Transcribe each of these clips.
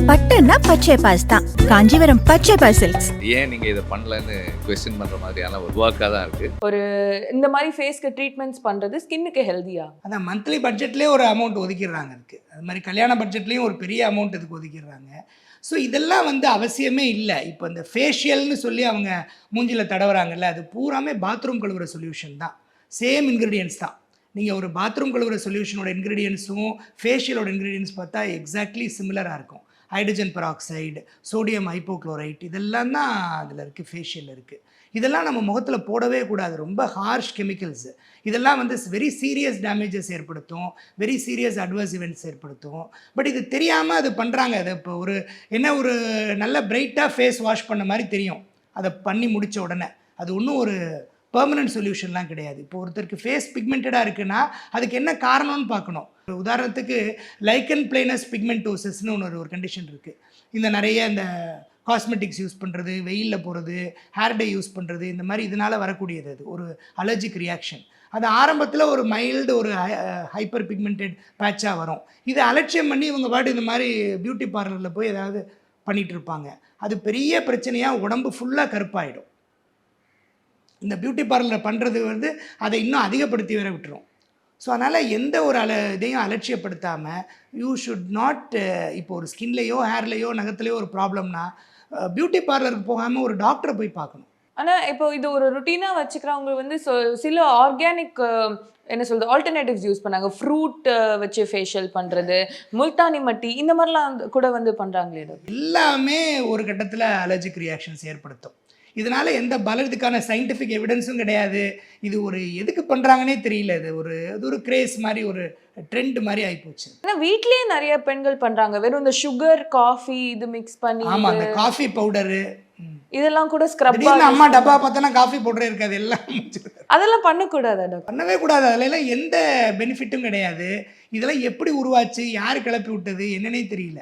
பட்டுன்னா பச்சை பாஸ் தான். காஞ்சிபுரம் பச்சை பாஸ் சில்க்ஸ். ஏன் நீங்க இதை பண்ணலன்னு கொஸ்டின் பண்ற மாதிரியான ஒரு ஒர்க்காக தான் இருக்கு. ஒரு இந்த மாதிரி ஃபேஸ்க்கு ட்ரீட்மெண்ட்ஸ் பண்றது ஸ்கின்னுக்கு ஹெல்தியா? அதான் மந்த்லி பட்ஜெட்லேயே ஒரு அமௌண்ட் ஒதுக்கிடுறாங்க அதுக்கு. அது மாதிரி கல்யாண பட்ஜெட்லேயும் ஒரு பெரிய அமௌண்ட் இதுக்கு ஒதுக்கிடுறாங்க. ஸோ இதெல்லாம் வந்து அவசியமே இல்லை. இப்போ இந்த ஃபேஷியல்னு சொல்லி அவங்க மூஞ்சியில் தடவுறாங்கல்ல, அது பூராமே பாத்ரூம் கழுவுற சொல்யூஷன் தான். சேம் இன்க்ரீடியன்ஸ் தான். நீங்கள் ஒரு பாத்ரூம் கழுவுற சொல்யூஷனோட இன்க்ரீடியன்ஸும் ஃபேஷியலோட இன்க்ரீடியன்ஸ் பார்த்தா எக்ஸாக்ட்லி சிமிலராக இருக்கும். ஹைட்ரஜன் பெராக்சைடு, சோடியம் ஹைப்போக்ளோரைட், இதெல்லாம் தான் அதில் இருக்குது, ஃபேஷியல் இருக்குது. இதெல்லாம் நம்ம முகத்தில் போடவே கூடாது. ரொம்ப ஹார்ஷ் கெமிக்கல்ஸு. இதெல்லாம் வந்து வெரி சீரியஸ் டேமேஜஸ் ஏற்படுத்தும், வெரி சீரியஸ் அட்வர்ஸ் இவெண்ட்ஸ் ஏற்படுத்தும். பட் இது தெரியாமல் அது பண்ணுறாங்க. அது இப்போ ஒரு நல்ல பிரைட்டாக ஃபேஸ் வாஷ் பண்ண மாதிரி தெரியும் அதை பண்ணி முடித்த உடனே. அது ஒன்றும் ஒரு பெர்மனன்ட் சொல்யூஷன்லாம் கிடையாது. இப்போ ஒருத்தருக்கு ஃபேஸ் பிக்மெண்டடாக இருக்குன்னா அதுக்கு என்ன காரணம்னு பார்க்கணும். உதாரணத்துக்கு லைக்கன் பிளேனஸ் பிக்மெண்டோசிஸ்னு ஒரு கண்டிஷன் இருக்குது. இந்த நிறைய இந்த காஸ்மெட்டிக்ஸ் யூஸ் பண்ணுறது, வெயிலில் போகிறது, ஹேர் டை யூஸ் பண்ணுறது, இந்த மாதிரி இதனால் வரக்கூடியது. அது ஒரு அலர்ஜிக் ரியாக்ஷன். அது ஆரம்பத்தில் ஒரு மைல்டு ஒரு ஹைப்பர் பிக்மெண்டட் பேட்சாக வரும். இதை அலட்சியம் பண்ணி இவங்க பாட்டு இந்த மாதிரி பியூட்டி பார்லரில் போய் ஏதாவது பண்ணிகிட்டு இருப்பாங்க. அது பெரிய பிரச்சனையாக உடம்பு ஃபுல்லாக கருப்பாயிடும். இந்த பியூட்டி பார்லரில் பண்ணுறது வந்து அதை இன்னும் அதிகப்படுத்தி வர விட்டுரும். ஸோ அதனால் எந்த ஒரு இதையும் அலட்சியப்படுத்தாமல் யூ ஷுட் நாட், இப்போ ஒரு ஸ்கின்லேயோ ஹேர்லேயோ நகத்துலேயோ ஒரு ப்ராப்ளம்னா பியூட்டி பார்லருக்கு போகாமல் ஒரு டாக்டரை போய் பார்க்கணும். ஆனால் இப்போ இது ஒரு ருட்டீனாக வச்சுக்கிறவங்க வந்து சில ஆர்கானிக் என்ன சொல்கிறது ஆல்டர்னேட்டிவ்ஸ் யூஸ் பண்ணாங்க. ஃப்ரூட் வச்சு ஃபேஷியல் பண்ணுறது, முல்தானி மட்டி, இந்த மாதிரிலாம் கூட வந்து பண்ணுறாங்களே. எல்லாமே ஒரு கட்டத்தில் அலர்ஜிக் ரியாக்ஷன்ஸ் ஏற்படுத்தும். இதனால் எந்த பலத்துக்கான சயின்டிஃபிக் எவிடன்ஸும் கிடையாது. இது ஒரு எதுக்கு பண்ணுறாங்கன்னே தெரியல. இது ஒரு கிரேஸ் மாதிரி, ஒரு ட்ரெண்ட் மாதிரி ஆகிப்போச்சு. ஆனால் வீட்லேயே நிறைய பெண்கள் பண்ணுறாங்க. வெறும் இந்த சுகர் காஃபி இது மிக்ஸ் பண்ணி. ஆமாம், அந்த காஃபி பவுடரு இதெல்லாம் கூட ஸ்க்ரப். அம்மா டப்பா பார்த்தோன்னா காஃபி பவுடரே இருக்காது, எல்லாம் அதெல்லாம் பண்ணக்கூடாது. பண்ணவே கூடாது. அதிலெல்லாம் எந்த பெனிஃபிட்டும் கிடையாது. இதெல்லாம் எப்படி உருவாச்சு, யார் கிளப்பி விட்டது என்னன்னே தெரியல.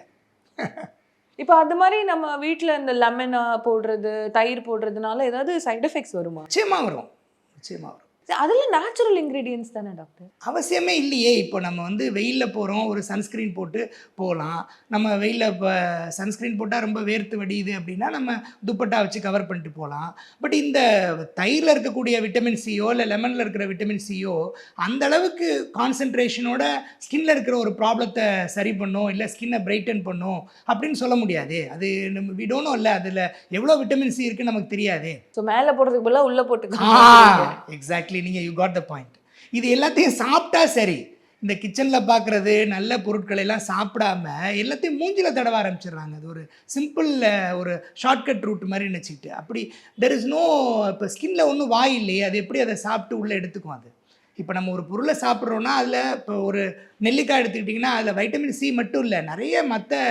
இப்போ அது மாதிரி நம்ம வீட்டில் இந்த லெமனா போடுறது, தயிர் போடுறதுனால ஏதாவது சைட் எஃபெக்ட்ஸ் வருமா? நிச்சயமாக வரும். அதில் நேச்சுரல் இன்க்ரீடியன்ஸ் தானே டாக்டர்? அவசியமே இல்லையே. இப்போ நம்ம வந்து வெயிலில் போகிறோம், ஒரு சன்ஸ்க்ரீன் போட்டு போகலாம். நம்ம வெயிலில் இப்போ சன்ஸ்க்ரீன் போட்டால் ரொம்ப வேர்த்து வடியுது அப்படின்னா நம்ம துப்பட்டா வச்சு கவர் பண்ணிட்டு போகலாம். பட் இந்த தயிரில் இருக்கக்கூடிய விட்டமின் சியோ இல்லை லெமனில் இருக்கிற விட்டமின் சியோ அந்த அளவுக்கு கான்சன்ட்ரேஷனோட ஸ்கின்னில் இருக்கிற ஒரு ப்ராப்ளத்தை சரி பண்ணும், இல்லை ஸ்கின்னை பிரைட்டன் பண்ணும் அப்படின்னு சொல்ல முடியாது. அது நம்ம விடணும் இல்லை, அதில் எவ்வளோ விட்டமின் சி இருக்குன்னு நமக்கு தெரியாது. ஸோ மேலே போடுறதுக்கு பதிலாக உள்ளே போட்டுக்கலாம். எக்ஸாக்ட்லி, நீங்கள் யூ காட் த பாயிண்ட். இது எல்லாத்தையும் சாப்பிட்டா சரி. இந்த கிச்சனில் பார்க்குறது நல்ல பொருட்களை எல்லாம் சாப்பிடாம எல்லாத்தையும் மூஞ்சில் தடவ ஆரம்பிச்சிடுறாங்க. அது ஒரு சிம்பிள் ஒரு ஷார்ட்கட் ரூட் மாதிரி நினச்சிக்கிட்டு. அப்படி தெர் இஸ் நோ, இப்போ ஸ்கின்ல ஒன்றும் வாய் இல்லையே, அது எப்படி அதை சாப்பிட்டு உள்ளே எடுத்துக்கும். அது இப்போ நம்ம ஒரு பொருளை சாப்பிட்றோன்னா அதில் இப்போ ஒரு நெல்லிக்காய் எடுத்துக்கிட்டிங்கன்னா அதில் வைட்டமின் சி மட்டும் இல்லை, நிறைய மற்ற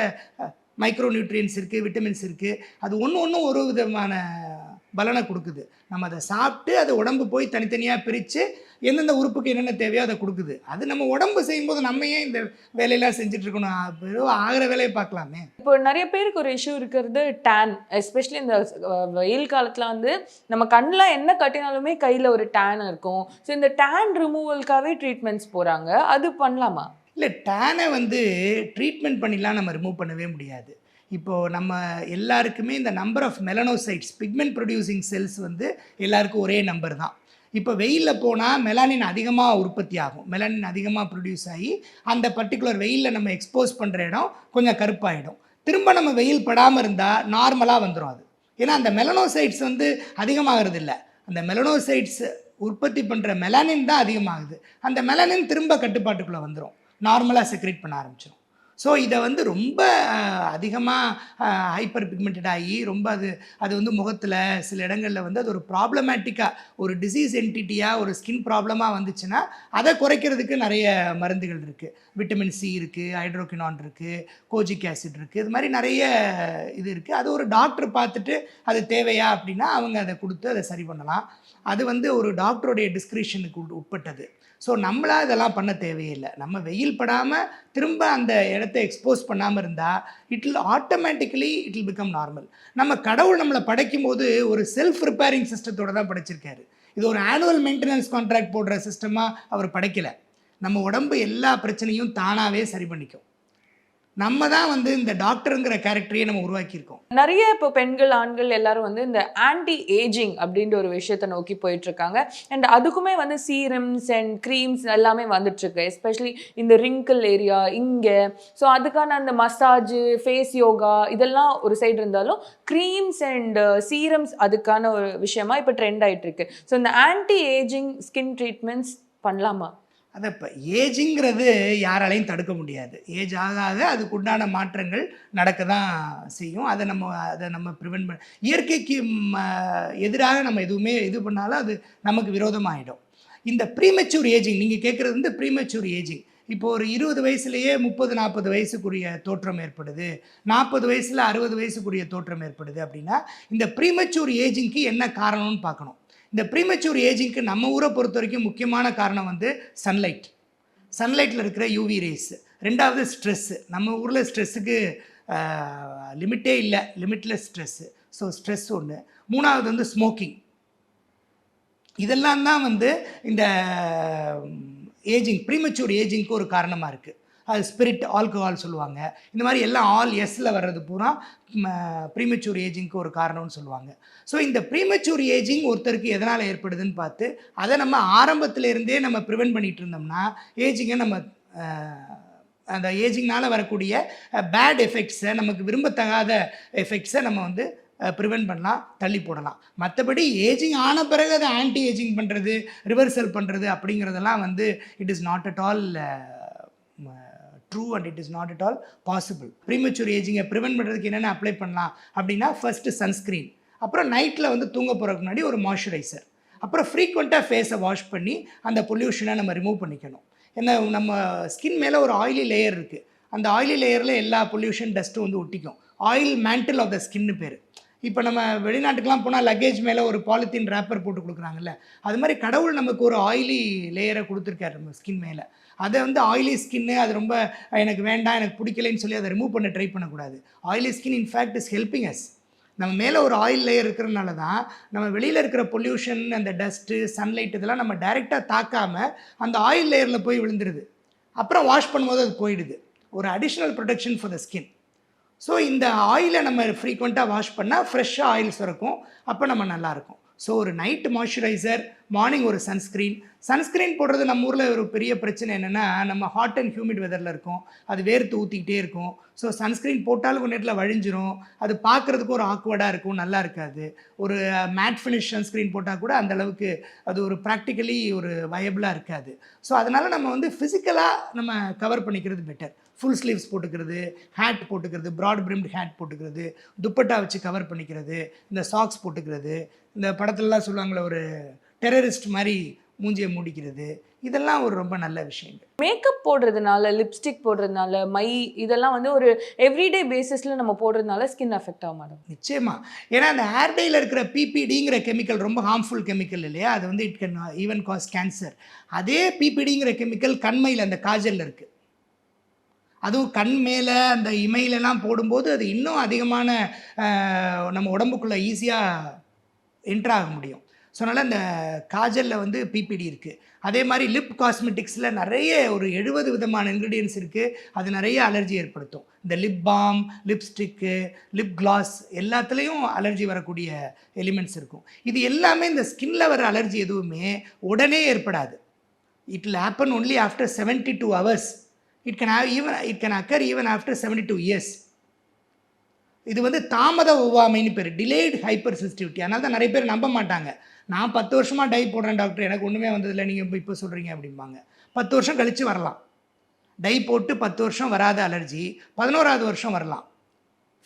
மைக்ரோ நியூட்ரியன்ஸ் இருக்குது, விட்டமின்ஸ் இருக்குது. அது ஒன்று ஒரு விதமான பலனை கொடுக்குது. நம்ம அதை சாப்பிட்டு அதை உடம்பு போய் தனித்தனியாக பிரித்து எந்தெந்த உறுப்புக்கு என்னென்ன தேவையோ அதை கொடுக்குது. அது நம்ம உடம்பு செய்யும்போது நம்ம ஏன் இந்த வேலையெல்லாம் செஞ்சுட்டு இருக்கணும்? வெறும் ஆகிற வேலையை பார்க்கலாமே. இப்போ நிறைய பேருக்கு ஒரு இஷ்யூ இருக்கிறது டேன். எஸ்பெஷலி இந்த வெயில் காலத்தில் வந்து நம்ம கண்ணில் என்ன கட்டினாலுமே கையில் ஒரு டேன் இருக்கும். ஸோ இந்த டேன் ரிமூவலுக்காகவே ட்ரீட்மெண்ட்ஸ் போகிறாங்க. அது பண்ணலாமா? இல்லை, டேனை வந்து ட்ரீட்மெண்ட் பண்ணிலாம் நம்ம ரிமூவ் பண்ணவே முடியாது. இப்போது நம்ம எல்லாருக்குமே இந்த number of melanocytes, pigment producing cells வந்து எல்லாருக்கும் ஒரே நம்பர் தான். இப்போ வெயிலில் போனால் மெலானின் அதிகமாக உற்பத்தி ஆகும். மெலானின் அதிகமாக ப்ரொடியூஸ் ஆகி அந்த பர்டிகுலர் வெயிலில் நம்ம எக்ஸ்போஸ் பண்ணுற இடம் கொஞ்சம் கருப்பாயிடும். திரும்ப நம்ம வெயில் படாமல் இருந்தால் நார்மலாக வந்துடும் அது. ஏன்னா அந்த மெலனோசைட்ஸ் வந்து அதிகமாகிறது இல்லை. அந்த மெலனோசைட்ஸ் உற்பத்தி பண்ணுற மெலானின் தான் அதிகமாகுது. அந்த மெலானின் திரும்ப கட்டுப்பாட்டுக்குள்ளே வந்துடும், நார்மலாக செக்ரேட் பண்ண ஆரம்பிச்சிடும். ஸோ இதை வந்து ரொம்ப அதிகமாக ஹைப்பர் பிக்மெண்டட் ஆகி ரொம்ப அது வந்து முகத்தில் சில இடங்களில் வந்து அது ஒரு ப்ராப்ளமேட்டிக்காக ஒரு டிசீஸ் என்டிட்டியாக ஒரு ஸ்கின் ப்ராப்ளமாக வந்துச்சுன்னா அதை குறைக்கிறதுக்கு நிறைய மருந்துகள் இருக்குது. விட்டமின் சி இருக்குது, ஹைட்ரோகினான் இருக்குது, கோஜிக் ஆசிட் இருக்குது, இது மாதிரி நிறைய இது இருக்குது. அது ஒரு டாக்டர் பார்த்துட்டு அது தேவையா அப்படின்னா அவங்க அதை கொடுத்து அதை சரி பண்ணலாம். அது வந்து ஒரு டாக்டருடைய டிஸ்கிரிப்ஷனுக்கு உட்பட்டது. ஸோ நம்மளாக இதெல்லாம் பண்ண தேவையில்லை. நம்ம வெயில் படாமல் திரும்ப அந்த இடத்த எக்ஸ்போஸ் பண்ணாமல் இருந்தால் இட் வில் பிகம் நார்மல். நம்ம கடவுள் நம்மளை படைக்கும் போது ஒரு செல்ஃப் ரிப்பேரிங் சிஸ்டத்தோடு தான் படைச்சிருக்காரு. இது ஒரு ஆனுவல் மெயின்டெனன்ஸ் கான்ட்ராக்ட் போடுற சிஸ்டமாக அவர் படைக்கலை. நம்ம உடம்பு எல்லா பிரச்சனையும் தானாகவே சரி பண்ணிக்கும். நம்ம தான் வந்து இந்த டாக்டருங்கிற கேரக்டரையே நம்ம உருவாக்கியிருக்கோம். நிறைய இப்போ பெண்கள் ஆண்கள் எல்லாரும் வந்து இந்த ஆன்டி ஏஜிங் அப்படின்ற ஒரு விஷயத்தை நோக்கி போயிட்டு இருக்காங்க. அண்ட் அதுக்குமே வந்து சீரம்ஸ் அண்ட் க்ரீம்ஸ் எல்லாமே வந்துட்டு இருக்கு, எஸ்பெஷலி இந்த ரிங்கிள் ஏரியா இங்கே. ஸோ அதுக்கான அந்த மசாஜ், ஃபேஸ் யோகா இதெல்லாம் ஒரு சைடு இருந்தாலும் க்ரீம்ஸ் அண்ட் சீரம்ஸ் அதுக்கான ஒரு விஷயமா இப்போ ட்ரெண்ட் ஆயிட்டு இருக்கு. ஸோ இந்த ஆன்டி ஏஜிங் ஸ்கின் ட்ரீட்மெண்ட்ஸ் பண்ணலாமா? அதை இப்போ ஏஜிங்கிறது யாராலையும் தடுக்க முடியாது. ஏஜ் ஆக ஆக அதுக்கு உண்டான மாற்றங்கள் நடக்க தான் செய்யும். அதை நம்ம ப்ரிவென்ட் பண்ண, இயற்கைக்கு எதிராக நம்ம எதுவுமே இது பண்ணாலும் அது நமக்கு விரோதமாகிடும். இந்த ப்ரீமெச்சூர் ஏஜிங் நீங்கள் கேட்குறது வந்து ப்ரீமெச்சூர் ஏஜிங். இப்போ ஒரு 20 வயசுலேயே 30-40 வயசுக்குரிய தோற்றம் ஏற்படுது, 40 வயசில் 60 வயசுக்குரிய தோற்றம் ஏற்படுது அப்படின்னா இந்த ப்ரீமெச்சூர் ஏஜிங்க்கு என்ன காரணம்னு பார்க்கணும். இந்த ப்ரீமெச்சூர் ஏஜிங்க்கு நம்ம ஊரை பொறுத்த வரைக்கும் முக்கியமான காரணம் வந்து சன்லைட்டில் இருக்கிற யூவி ரேஸ். ரெண்டாவது ஸ்ட்ரெஸ்ஸு. நம்ம ஊரில் ஸ்ட்ரெஸ்ஸுக்கு லிமிட்டே இல்லை, லிமிட்லெஸ் ஸ்ட்ரெஸ்ஸு. ஸோ ஸ்ட்ரெஸ் ஒன்று. மூணாவது வந்து ஸ்மோக்கிங். இதெல்லாம் தான் வந்து இந்த ஏஜிங், ப்ரீமெச்சூர் ஏஜிங்க்கு ஒரு காரணமாக இருக்குது. அது ஸ்பிரிட், ஆல்கஹால் சொல்லுவாங்க. இந்த மாதிரி எல்லாம் ஆல் எஸ்ஸில் வர்றது பூரா ப்ரீமெச்சூர் ஏஜிங்க்கு ஒரு காரணம்னு சொல்லுவாங்க. ஸோ இந்த ப்ரீமெச்சூர் ஏஜிங் ஒருத்தருக்கு எதனால் ஏற்படுதுன்னு பார்த்து அதை நம்ம ஆரம்பத்திலேருந்தே நம்ம ப்ரிவென்ட் பண்ணிகிட்டு இருந்தோம்னா ஏஜிங்கை நம்ம அந்த ஏஜிங்னால் வரக்கூடிய பேட் எஃபெக்ட்ஸை, நமக்கு விரும்பத்தகாத எஃபெக்ட்ஸை நம்ம வந்து ப்ரிவென்ட் பண்ணலாம், தள்ளி போடலாம். மற்றபடி ஏஜிங் ஆன பிறகு அதை ஆன்டி ஏஜிங் பண்ணுறது, ரிவர்சல் பண்ணுறது அப்படிங்கிறதெல்லாம் வந்து it is not at all true and it is not at all possible. Premature ஏஜிங்கை ப்ரிவென்ட் பண்ணுறதுக்கு என்னென்ன அப்ளை பண்ணலாம் அப்படின்னா, ஃபர்ஸ்ட்டு சன்ஸ்க்ரீன், அப்புறம் நைட்டில் வந்து தூங்க போகிறதுக்கு முன்னாடி ஒரு மாய்ஸ்சரைசர், அப்புறம் ஃப்ரீக்வெண்ட்டாக ஃபேஸை வாஷ் பண்ணி அந்த பொல்யூஷனை நம்ம ரிமூவ் பண்ணிக்கணும். ஏன்னா நம்ம ஸ்கின் மேலே ஒரு ஆயிலி லேயர் இருக்குது. அந்த ஆயிலி லேயரில் எல்லா பொல்யூஷன் டஸ்ட்டும் வந்து ஒட்டிக்கும். ஆயில் மேண்டில் ஆஃப் த ஸ்கின்னு பேர். இப்போ நம்ம வெளிநாட்டுக்கெலாம் போனால் லக்கேஜ் மேலே ஒரு பாலித்தீன் ரேப்பர் போட்டு கொடுக்குறாங்கல்ல, அது மாதிரி கடவுள் நமக்கு ஒரு ஆயிலி லேயரை கொடுத்துருக்காரு நம்ம ஸ்கின் மேலே. அதை வந்து ஆயிலி ஸ்கின்னு அது ரொம்ப எனக்கு வேண்டாம், எனக்கு பிடிக்கலைன்னு சொல்லி அதை ரிமூவ் பண்ண ட்ரை பண்ணக்கூடாது. Oily skin in fact is helping as. நம்ம மேலே ஒரு ஆயில் லேயர் இருக்கிறதுனால தான் நம்ம வெளியில் இருக்கிற பொல்யூஷன், அந்த டஸ்ட்டு, சன்லைட் இதெல்லாம் நம்ம டைரெக்டாக தாக்காமல் அந்த ஆயில் லேயரில் போய் விழுந்துருது. அப்புறம் வாஷ் பண்ணும்போது அது போயிடுது. ஒரு additional protection for the skin. So இந்த ஆயிலை நம்ம ஃப்ரீக்வெண்ட்டாக வாஷ் பண்ணால் ஃப்ரெஷ்ஷாக ஆயில் சுரக்கும், அப்போ நம்ம நல்லாயிருக்கும். ஸோ ஒரு நைட்டு மாய்ஸ்சரைசர், மார்னிங் ஒரு சன்ஸ்க்ரீன் போடுறது நம்ம ஊரில் ஒரு பெரிய பிரச்சனை என்னென்னா, நம்ம ஹாட் அண்ட் ஹியூமிட் வெதரில் இருக்கும், அது வேர்த்து ஊற்றிக்கிட்டே இருக்கும். ஸோ சன்ஸ்க்ரீன் போட்டாலும் கொஞ்சம் நேரத்தில் வழிஞ்சிரும், அது பார்க்குறதுக்கு ஒரு ஆக்வர்டாக இருக்கும், நல்லா இருக்காது. ஒரு மேட் ஃபினிஷ் சன்ஸ்க்ரீன் போட்டால் கூட அந்தளவுக்கு அது ஒரு ப்ராக்டிக்கலி ஒரு வயபிளாக இருக்காது. ஸோ அதனால் நம்ம வந்து ஃபிசிக்கலாக நம்ம கவர் பண்ணிக்கிறது பெட்டர். ஃபுல் ஸ்லீவ்ஸ் போட்டுக்கிறது, ஹேட் போட்டுக்கிறது, ப்ராட் பிரிம்டு ஹேட் போட்டுக்கிறது, துப்பட்டா வச்சு கவர் பண்ணிக்கிறது, இந்த சாக்ஸ் போட்டுக்கிறது, இந்த படத்துலலாம் சொல்லுவாங்களே ஒரு டெரரிஸ்ட் மாதிரி மூஞ்சியை மூடிக்கிறது, இதெல்லாம் ஒரு ரொம்ப நல்ல விஷயங்கள். மேக்கப் போடுறதுனால, லிப்ஸ்டிக் போடுறதுனால, மை இதெல்லாம் வந்து ஒரு எவ்ரிடே பேசிஸில் நம்ம போடுறதுனால ஸ்கின் அஃபெக்ட் ஆகும் மேடம்? நிச்சயமாக. ஏன்னா அந்த ஹேர் டையில் இருக்கிற பிபிடிங்கிற கெமிக்கல் ரொம்ப ஹார்ம்ஃபுல் கெமிக்கல் இல்லையா, அது வந்து it can even cos cancer. அதே பிபிடிங்கிற கெமிக்கல் கண்மையில் அந்த காஜலில் இருக்குது. அதுவும் கண் மேலே அந்த இமையிலலாம் போடும்போது அது இன்னும் அதிகமான நம்ம உடம்புக்குள்ளே ஈஸியாக என்ட்ரு ஆக முடியும். ஸோ அதனால் அந்த காஜலில் வந்து பிபிடி இருக்குது. அதே மாதிரி லிப் காஸ்மெட்டிக்ஸில் நிறைய ஒரு 70 விதமான இன்க்ரீடியன்ஸ் இருக்குது. அது நிறைய அலர்ஜி ஏற்படுத்தும். இந்த lip balm, lipstick, lip gloss எல்லாத்துலேயும் அலர்ஜி வரக்கூடிய எலிமெண்ட்ஸ் இருக்கும். இது எல்லாமே இந்த ஸ்கின்னில் வர அலர்ஜி எதுவுமே உடனே ஏற்படாது. It will happen only after 72 hours. It can occur even after 72 years. இது வந்து தாமத ஒவ்வாமைன்னு பேர், டிலேட் ஹைப்பர் சென்சிட்டிவிட்டி. அதனால தான் நிறைய பேர் நம்ப மாட்டாங்க. நான் 10 வருஷமாக டை போடுறேன் டாக்டர், எனக்கு ஒன்றுமே வந்ததில்லை, நீங்கள் இப்போ சொல்கிறீங்க அப்படிம்பாங்க. 10 வருஷம் கழித்து வரலாம். டை போட்டு 10 வருஷம் வராத அலர்ஜி 11ஆவது வருஷம் வரலாம்.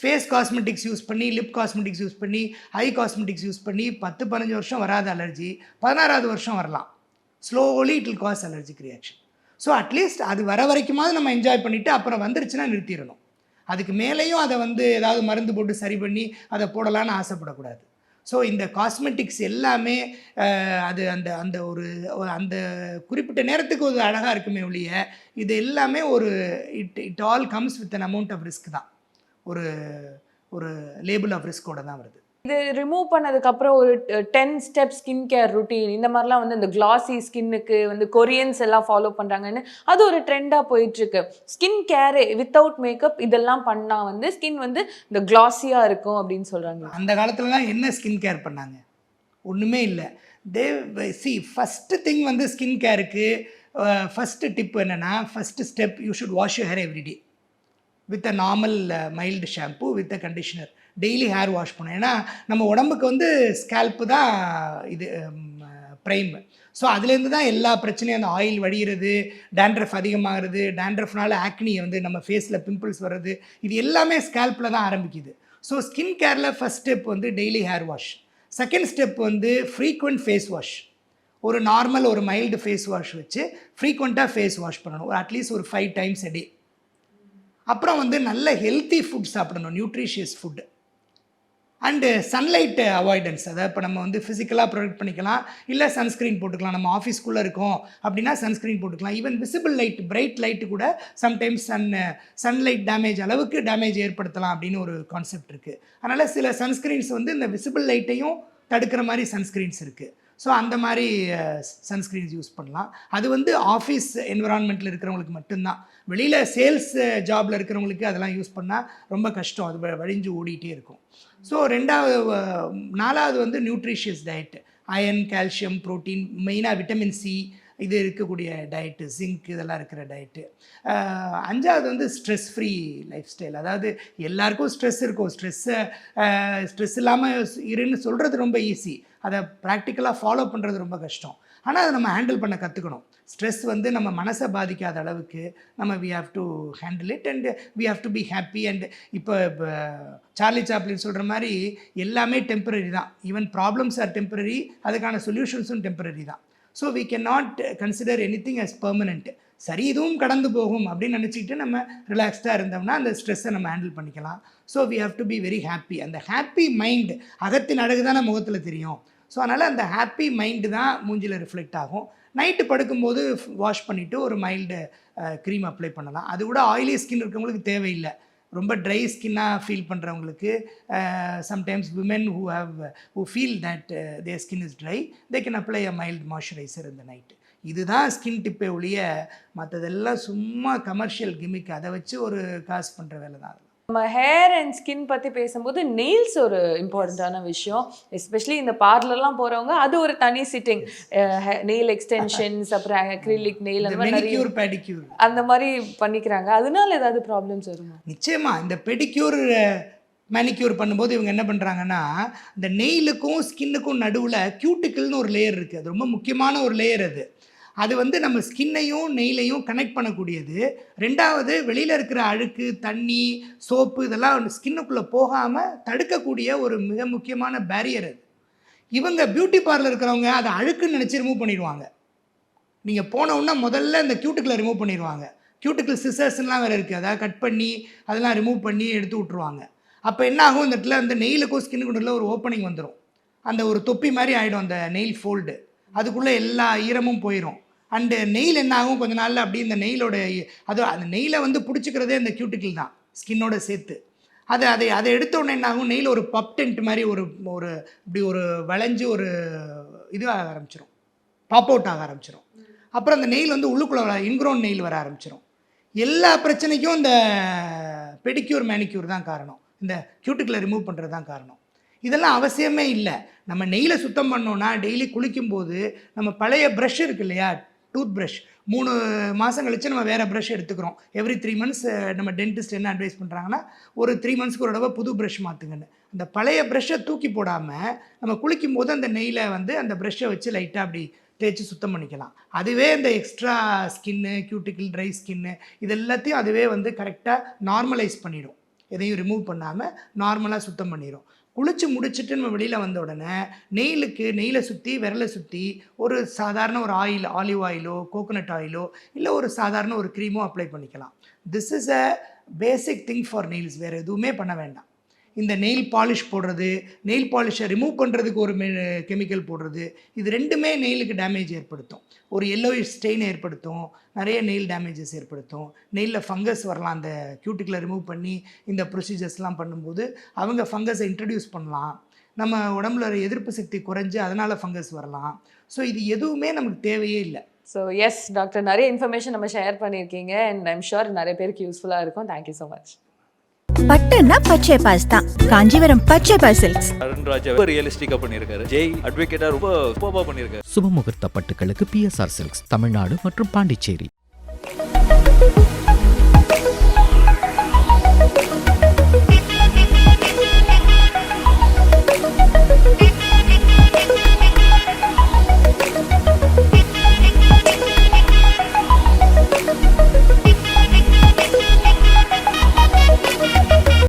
ஃபேஸ் காஸ்மெட்டிக்ஸ் யூஸ் பண்ணி, லிப் காஸ்மெட்டிக்ஸ் யூஸ் பண்ணி, ஐ காஸ்மெட்டிக்ஸ் யூஸ் பண்ணி 10-15 வருஷம் வராத அலர்ஜி 16ஆவது வருஷம் வரலாம். Slowly it will cause allergic reaction. So at least அது வர வரைக்குமாவது நம்ம என்ஜாய் பண்ணிவிட்டு அப்புறம் வந்துருச்சுன்னா நிறுத்திடணும். அதுக்கு மேலேயும் அதை வந்து ஏதாவது மருந்து போட்டு சரி பண்ணி அதை போடலான்னு ஆசைப்படக்கூடாது. ஸோ இந்த காஸ்மெட்டிக்ஸ் எல்லாமே அது அந்த அந்த ஒரு அந்த குறிப்பிட்ட நேரத்துக்கு ஒரு அழகாக இருக்குமே ஒழிய இது எல்லாமே ஒரு it all comes with an amount of risk தான், ஒரு லேபிள் ஆஃப் ரிஸ்கோட தான் வருது. இது ரிமூவ் பண்ணதுக்கப்புறம் ஒரு 10 ஸ்டெப் ஸ்கின் கேர் ருட்டீன் இந்த மாதிரிலாம் வந்து இந்த கிளாசி ஸ்கின்னுக்கு வந்து கொரியன்ஸ் எல்லாம் ஃபாலோ பண்ணுறாங்கன்னு அது ஒரு ட்ரெண்டாக போயிட்டுருக்கு. ஸ்கின் கேரே வித்தவுட் மேக்கப் இதெல்லாம் பண்ணால் வந்து ஸ்கின் வந்து இந்த கிளாஸியாக இருக்கும் அப்படின்னு சொல்கிறாங்க. அந்த காலத்துலலாம் என்ன ஸ்கின் கேர் பண்ணாங்க? ஒன்றுமே இல்லை. ஃபஸ்ட்டு திங் வந்து ஸ்கின் கேருக்கு ஃபஸ்ட்டு டிப் என்னென்னா, first step you should wash your hair everyday with a normal mild shampoo with a conditioner. Daily hair wash பண்ணணும். ஏன்னா நம்ம உடம்புக்கு வந்து ஸ்கேல்ப்பு தான் இது ப்ரைம். ஸோ அதுலேருந்து தான் எல்லா பிரச்சனையும், அந்த ஆயில் வடிகிறது, டேண்ட்ரஃப் அதிகமாகிறது, டேண்ட்ரஃப்னால ஆக்னி வந்து நம்ம ஃபேஸில் பிம்பிள்ஸ் வர்றது, இது எல்லாமே ஸ்கேல்ப்பில் தான் ஆரம்பிக்குது. ஸோ ஸ்கின் கேரில் ஃபஸ்ட் ஸ்டெப் வந்து daily hair wash. Second step வந்து ஃப்ரீக்வெண்ட் ஃபேஸ் வாஷ். ஒரு நார்மல் ஒரு மைல்டு ஃபேஸ் வாஷ் வச்சு ஃப்ரீக்வெண்ட்டாக ஃபேஸ் வாஷ் பண்ணணும், ஒரு அட்லீஸ்ட் ஒரு 5 times a day. அப்புறம் வந்து நல்ல ஹெல்த்தி ஃபுட் சாப்பிடணும், nutritious food. And sunlight avoidance. அதாவது இப்போ நம்ம வந்து ஃபிசிக்கலாக ப்ரொடெக்ட் பண்ணிக்கலாம், இல்லை சன்ஸ்க்ரீன் போட்டுக்கலாம். நம்ம ஆஃபீஸ்க்குள்ளே இருக்கோம் அப்படின்னா சன்ஸ்க்ரீன் போட்டுக்கலாம். Even visible light, bright light கூட சம்டைம்ஸ் சன்லைட் டேமேஜ் அளவுக்கு டேமேஜ் ஏற்படுத்தலாம் அப்படின்னு ஒரு கான்செப்ட் இருக்குது. அதனால் சில சன்ஸ்க்ரீன்ஸ் வந்து இந்த விசிபிள் லைட்டையும் தடுக்கிற மாதிரி சன்ஸ்க்ரீன்ஸ் இருக்குது. ஸோ அந்த மாதிரி சன்ஸ்க்ரீன்ஸ் யூஸ் பண்ணலாம். அது வந்து ஆஃபீஸ் என்விரான்மெண்ட்டில் இருக்கிறவங்களுக்கு மட்டும்தான். வெளியில் சேல்ஸ் ஜாபில் இருக்கிறவங்களுக்கு அதெல்லாம் யூஸ் பண்ணால் ரொம்ப கஷ்டம், அது வழிஞ்சு ஓடிட்டே இருக்கும். ஸோ நாலாவது வந்து nutritious diet. Iron, calcium, protein, மெயினாக விட்டமின் சி இது இருக்கக்கூடிய டயட்டு, ஜிங்க் இதெல்லாம் இருக்கிற டயட்டு. அஞ்சாவது வந்து ஸ்ட்ரெஸ் ஃப்ரீ லைஃப் ஸ்டைல். அதாவது எல்லாருக்கும் ஸ்ட்ரெஸ் இருக்கும். ஸ்ட்ரெஸ் இல்லாமல் இருன்னு சொல்கிறது ரொம்ப ஈஸி, அதை ப்ராக்டிக்கலாக ஃபாலோ பண்ணுறது ரொம்ப கஷ்டம். ஆனால் அதை நம்ம ஹேண்டில் பண்ண கற்றுக்கணும். ஸ்ட்ரெஸ் வந்து நம்ம மனசை பாதிக்காத அளவுக்கு நம்ம we have to handle it and we have to be happy. And இப்போ சார்லி சாப்ளின் சொல்கிற மாதிரி எல்லாமே டெம்பரரி தான். ஈவன் ப்ராப்ளம்ஸ் ஆர் டெம்பரரி, அதுக்கான சொல்யூஷன்ஸும் டெம்பரரி தான். So we can not consider anything as permanent. சரி இதுவும் கடந்து போகும் அப்படின்னு நினச்சிக்கிட்டு நம்ம ரிலாக்ஸ்டாக இருந்தோம்னா அந்த ஸ்ட்ரெஸ்ஸை நம்ம ஹேண்டில் பண்ணிக்கலாம். So we have to be very happy. அந்த ஹாப்பி மைண்ட் அகத்தின் அழகு தானே முகத்தில் தெரியும். ஸோ அதனால் அந்த ஹாப்பி மைண்டு தான் மூஞ்சில் ரிஃப்ளெக்ட் ஆகும். நைட்டு படுக்கும்போது வாஷ் பண்ணிவிட்டு ஒரு மைல்டு க்ரீம் அப்ளை பண்ணலாம். அது கூட ஆயிலி ஸ்கின் இருக்கவங்களுக்கு தேவையில்லை. ரொம்ப ட்ரை ஸ்கின்னாக ஃபீல் பண்ணுறவங்களுக்கு, sometimes women who feel that their skin is dry, they can apply a mild moisturizer in the night. இதுதான் ஸ்கின் டிப்பே ஒழிய மற்றதெல்லாம் சும்மா கமர்ஷியல் கிமிக், அதை வச்சு ஒரு காசு பண்ணுற வேலை தான். நம்ம ஹேர் அண்ட் ஸ்கின் பற்றி பேசும்போது நெயில்ஸ் ஒரு இம்பார்ட்டண்ட்டான விஷயம். எஸ்பெஷலி இந்த பார்லர்லாம் போகிறவங்க அது ஒரு தனி சிட்டிங். நெயில் எக்ஸ்டென்ஷன்ஸ், அப்புறம் அக்ரிலிக் நெயில், அந்த மாதிரி பெடிக்யூர், பெடிக்யூர் அந்த மாதிரி பண்ணிக்கிறாங்க. அதனால ஏதாவது ப்ராப்ளம்ஸ் வருமா? நிச்சயமாக. இந்த பெடிக்யூர் மேனிக்யூர் பண்ணும்போது இவங்க என்ன பண்ணுறாங்கன்னா, இந்த நெயிலுக்கும் ஸ்கின்னுக்கும் நடுவில் கியூட்டிக்கிள்னு ஒரு லேயர் இருக்குது. அது ரொம்ப முக்கியமான ஒரு லேயர். அது வந்து நம்ம ஸ்கின்னையும் நெயிலையும் கனெக்ட் பண்ணக்கூடியது. ரெண்டாவது, வெளியில் இருக்கிற அழுக்கு, தண்ணி, சோப்பு இதெல்லாம் ஸ்கின்னுக்குள்ளே போகாமல் தடுக்கக்கூடிய ஒரு மிக முக்கியமான பேரியர் அது. இவங்க பியூட்டி பார்லர் இருக்கிறவங்க அதை அழுக்குன்னு நினச்சி ரிமூவ் பண்ணிடுவாங்க. நீங்கள் போனவுடனே முதல்ல இந்த கியூட்டிக்கிளை ரிமூவ் பண்ணிடுவாங்க. கியூட்டிக்கிள் சிசர்ஸ்லாம் வேறு இருக்குது, அதாவது கட் பண்ணி அதெல்லாம் ரிமூவ் பண்ணி எடுத்து விட்ருவாங்க. அப்போ என்ன ஆகும், இந்த இடத்துல அந்த நெயிலுக்கும் ஸ்கின்னுக்குள்ள ஒரு ஓப்பனிங் வந்துடும். அந்த ஒரு தொப்பி மாதிரி ஆகிடும் அந்த நெயில் ஃபோல்டு. அதுக்குள்ளே எல்லா ஈரமும் போயிடும். அண்டு நெயில் என்ன ஆகும், கொஞ்ச நாளில் அப்படி இந்த நெயிலோட அந்த நெயிலை வந்து பிடிச்சிக்கிறதே அந்த கியூட்டிக்கிள் தான் ஸ்கின்னோட சேர்த்து. அதை எடுத்த உடனே என்ன ஆகும், நெயில் ஒரு பப் டென்ட் மாதிரி ஒரு இப்படி ஒரு வளைஞ்சு ஒரு இது ஆக ஆரம்பிச்சிடும், பாப் அவுட் ஆக ஆரம்பிச்சிடும். அப்புறம் அந்த நெயில் வந்து உள்ளுக்குள்ளே இன்க்ரோன் நெயில் வர ஆரம்பிச்சிடும். எல்லா பிரச்சனைக்கும் இந்த பெடிக்யூர் மேனிக்யூர் தான் காரணம், இந்த கியூட்டிக்கிளை ரிமூவ் பண்ணுறது தான் காரணம். இதெல்லாம் அவசியமே இல்லை. நம்ம நெயிலை சுத்தம் பண்ணோன்னா டெய்லி குளிக்கும்போது நம்ம பழைய ப்ரஷ் இருக்கு இல்லையா, டூத் ப்ரஷ், 3 மாதம் கழித்து நம்ம வேறு ப்ரஷ் எடுத்துக்கிறோம். எவ்ரி 3 months நம்ம டென்டிஸ்ட் என்ன அட்வைஸ் பண்ணுறாங்கன்னா, ஒரு 3 monthsக்கு ஒரு தடவை புது ப்ரஷ் மாற்றுங்கன்னு. அந்த பழைய ப்ரஷ்ஷை தூக்கி போடாமல் நம்ம குளிக்கும்போது அந்த நெயிலை வந்து அந்த ப்ரஷ்ஷை வச்சு லைட்டாக அப்படி தேய்ச்சி சுத்தம் பண்ணிக்கலாம். அதுவே இந்த extra skin, cuticle, try skin இது எல்லாத்தையும் அதுவே வந்து கரெக்டாக நார்மலைஸ் பண்ணிடும். எதையும் ரிமூவ் பண்ணாமல் நார்மலாக சுத்தம் பண்ணிடும். குளிச்சு முடிச்சுட்டு நம்ம வெளியில் வந்த உடனே நெயிலை சுற்றி, விரலை சுற்றி ஒரு சாதாரண ஒரு ஆயில், ஆலிவ் ஆயிலோ, கோகோனட் ஆயிலோ, இல்லை ஒரு சாதாரண ஒரு க்ரீமோ அப்ளை பண்ணிக்கலாம். This is a basic thing for nails. வேறு எதுவுமே பண்ண வேண்டாம். இந்த நெயில் பாலிஷ் போடுறது, நெயில் பாலிஷை ரிமூவ் பண்ணுறதுக்கு ஒரு கெமிக்கல் போடுறது, இது ரெண்டுமே நெயிலுக்கு டேமேஜ் ஏற்படுத்தும். ஒரு yellowish ஸ்டெயின் ஏற்படுத்தும், நிறைய நெயில் டேமேஜஸ் ஏற்படுத்தும். நெயிலில் ஃபங்கஸ் வரலாம். அந்த கியூட்டிக்கிளை ரிமூவ் பண்ணி இந்த ப்ரொசீஜர்ஸ்லாம் பண்ணும்போது அவங்க ஃபங்கஸை இன்ட்ரடியூஸ் பண்ணலாம். நம்ம உடம்புல ஒரு எதிர்ப்பு சக்தி குறைஞ்சு அதனால் ஃபங்கஸ் வரலாம். ஸோ இது எதுவுமே நமக்கு தேவையே இல்லை. ஸோ எஸ் டாக்டர், நிறைய இன்ஃபர்மேஷன் நம்ம ஷேர் பண்ணியிருக்கீங்க அண்ட் ஐம் ஷூர் நிறைய பேருக்கு யூஸ்ஃபுல்லாக இருக்கும். Thank you so much. பட்டுன்னா பச்சை பாஸ் தான். காஞ்சிபுரம் பச்சை பாஸ் சில்க்ஸ். அருண்ராஜா ரொம்ப ரியலிஸ்டிக்காக பண்ணியிருக்காரு. ஜெய் அட்வொகேட்டாக ரொம்ப சூப்பராக பண்ணியிருக்காரு. சுபமுகூர்த்த பட்டுகளுக்கு PSR சில்க்ஸ் தமிழ்நாடு மற்றும் பாண்டிச்சேரி.